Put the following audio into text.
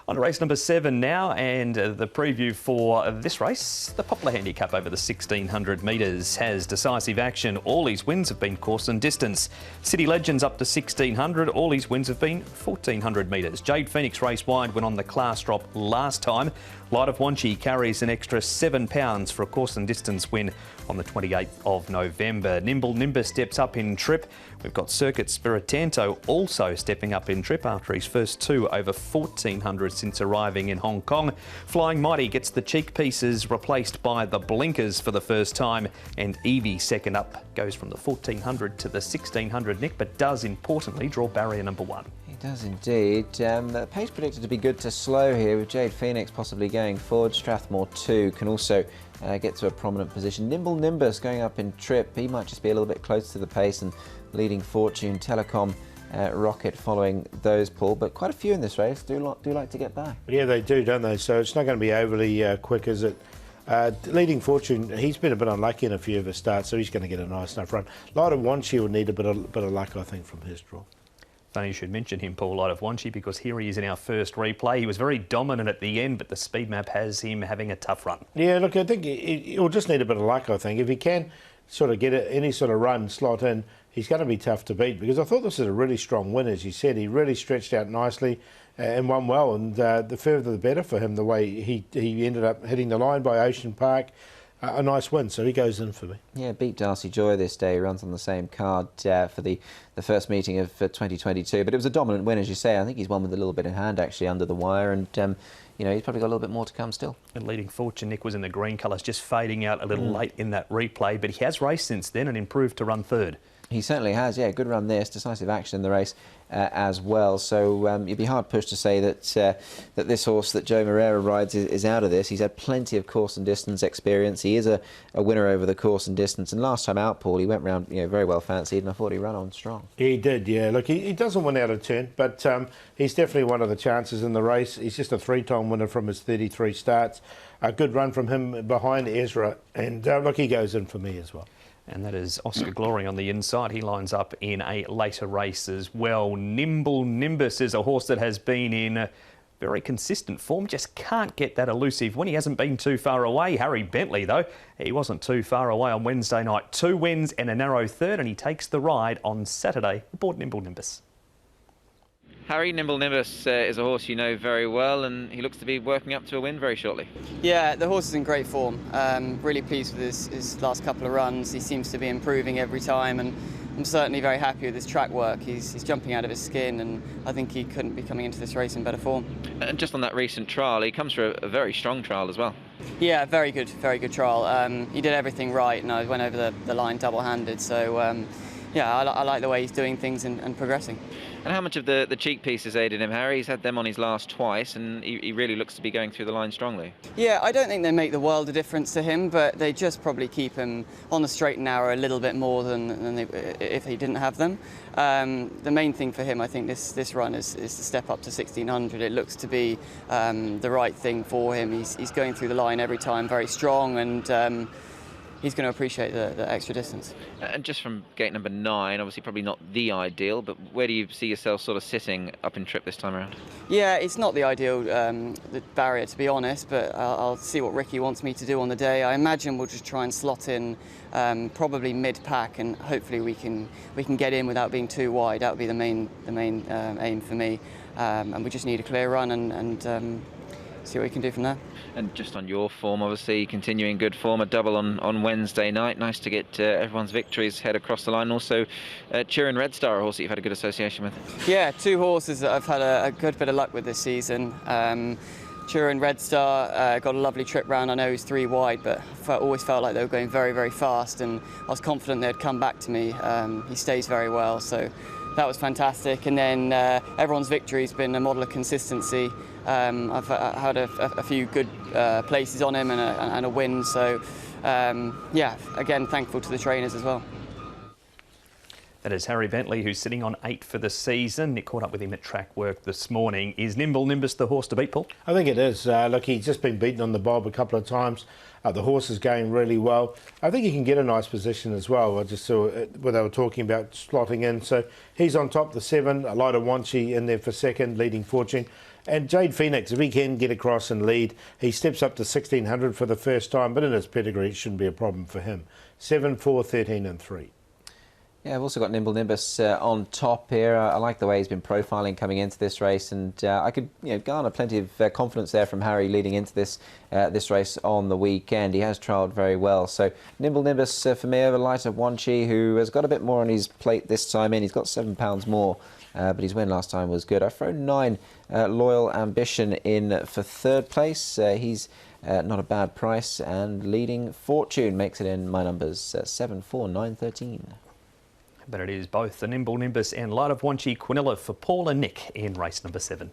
On to race number 7 now, and the preview for this race. The Poplar Handicap over the 1600 metres has decisive action. All his wins have been course and distance. City Legends up to 1600. All his wins have been 1400 metres. Jade Phoenix race wide when on the class drop last time. Light of Wanshi carries an extra £7 for a course and distance win on the 28th of November. Nimble Nimbus steps up in trip. We've got Circuit Spiritanto also stepping up in trip after his first 2 over 1400 since arriving in Hong Kong. Flying Mighty gets the cheek pieces replaced by the blinkers for the first time, and Evie second up goes from the 1400 to the 1600, Nick, but does importantly draw barrier number 1. It does indeed. The pace predicted to be good to slow here, with Jade Phoenix possibly going forward. Strathmore 2 can also get to a prominent position. Nimble Nimbus going up in trip. He might just be a little bit close to the pace, and Leading Fortune, Telecom, Rocket following those, Paul. But quite a few in this race do like to get by. Yeah, they do, don't they? So it's not going to be overly quick, is it? Leading Fortune, he's been a bit unlucky in a few of his starts, so he's going to get a nice enough run. Light of Wanshi will need a bit of luck, I think, from his draw. Funny you should mention him, Paul, Light of Wanshi, because here he is in our first replay. He was very dominant at the end, but the speed map has him having a tough run. Yeah, look, I think he'll just need a bit of luck, I think. If he can sort of get any sort of run slot in, he's going to be tough to beat, because I thought this is a really strong win, as you said. He really stretched out nicely and won well, and the further the better for him, the way he ended up hitting the line by Ocean Park. A nice win, so he goes in for me. Yeah, beat Darcy Joy this day. He runs on the same card for the first meeting of 2022. But it was a dominant win, as you say. I think he's won with a little bit in hand, actually, under the wire. And, you know, he's probably got a little bit more to come still. And Leading Fortune, Nick, was in the green colours, just fading out a little late in that replay. But he has raced since then and improved to run third. He certainly has, yeah. Good run there. It's decisive action in the race as well. So you'd be hard pushed to say that that this horse that Joe Moreira rides is out of this. He's had plenty of course and distance experience. He is a winner over the course and distance. And last time out, Paul, he went round very well fancied, and I thought he ran on strong. He did, yeah. Look, he doesn't win out of turn, but he's definitely one of the chances in the race. He's just a 3-time winner from his 33 starts. A good run from him behind Ezra, and look, he goes in for me as well. And that is Oscar Glory on the inside. He lines up in a later race as well. Nimble Nimbus is a horse that has been in very consistent form, just can't get that elusive win. He hasn't been too far away. Harry Bentley, though, he wasn't too far away on Wednesday night. 2 wins and a narrow third, and he takes the ride on Saturday aboard Nimble Nimbus. Harry, Nimble Nimbus is a horse you know very well, and he looks to be working up to a win very shortly. Yeah, the horse is in great form. Really pleased with his last couple of runs. He seems to be improving every time, and I'm certainly very happy with his track work. He's jumping out of his skin, and I think he couldn't be coming into this race in better form. And just on that recent trial, he comes through a very strong trial as well. Yeah, very good trial. He did everything right, and I went over the line double-handed, so yeah, I like the way he's doing things and progressing. And how much of the cheek pieces aided him, Harry? He's had them on his last twice, and he really looks to be going through the line strongly. Yeah, I don't think they make the world of difference to him, but they just probably keep him on the straight and narrow a little bit more than if he didn't have them. The main thing for him, I think, this run is to step up to 1600. It looks to be the right thing for him. He's going through the line every time very strong, and he's going to appreciate the extra distance. And just from gate number 9, obviously probably not the ideal, but where do you see yourself sort of sitting up in trip this time around? Yeah, it's not the ideal the barrier, to be honest, but I'll see what Ricky wants me to do on the day. I imagine we'll just try and slot in probably mid-pack, and hopefully we can get in without being too wide. That would be the main aim for me, and we just need a clear run and see what we can do from there. And just on your form, obviously continuing good form, a double on Wednesday night. Nice to get everyone's victories head across the line. Also, Turin Red Star, a horse that you've had a good association with. Yeah, 2 horses that I've had a good bit of luck with this season. Turin Red Star got a lovely trip round. I know he's 3 wide, but I always felt like they were going very, very fast, and I was confident they'd come back to me. He stays very well, so that was fantastic. And then everyone's victory's been a model of consistency. I've had a few good places on him and a win, so yeah, again, thankful to the trainers as well. That is Harry Bentley, who's sitting on 8 for the season. Nick caught up with him at track work this morning. Is Nimble Nimbus the horse to beat, Paul? I think it is. Look, he's just been beaten on the bob a couple of times. The horse is going really well. I think he can get a nice position as well. I just saw where they were talking about slotting in. So he's on top, the 7. A Light of Wanshi in there for second, Leading Fortune. And Jade Phoenix, if he can get across and lead, he steps up to 1600 for the first time, but in his pedigree, it shouldn't be a problem for him. 7, 4, 13 and 3. Yeah, I've also got Nimble Nimbus on top here. I like the way he's been profiling coming into this race, and I could garner plenty of confidence there from Harry leading into this this race on the weekend. He has trialled very well. So Nimble Nimbus for me over lighter Wanshi, who has got a bit more on his plate this time in. He's got £7 more, but his win last time was good. I've thrown 9 Loyal Ambition in for third place. He's not a bad price, and leading Fortune makes it in my numbers 7, 4, 9, 13. But it is both the Nimble Nimbus and Light of Wanshi Quinilla for Paul and Nick in race number 7.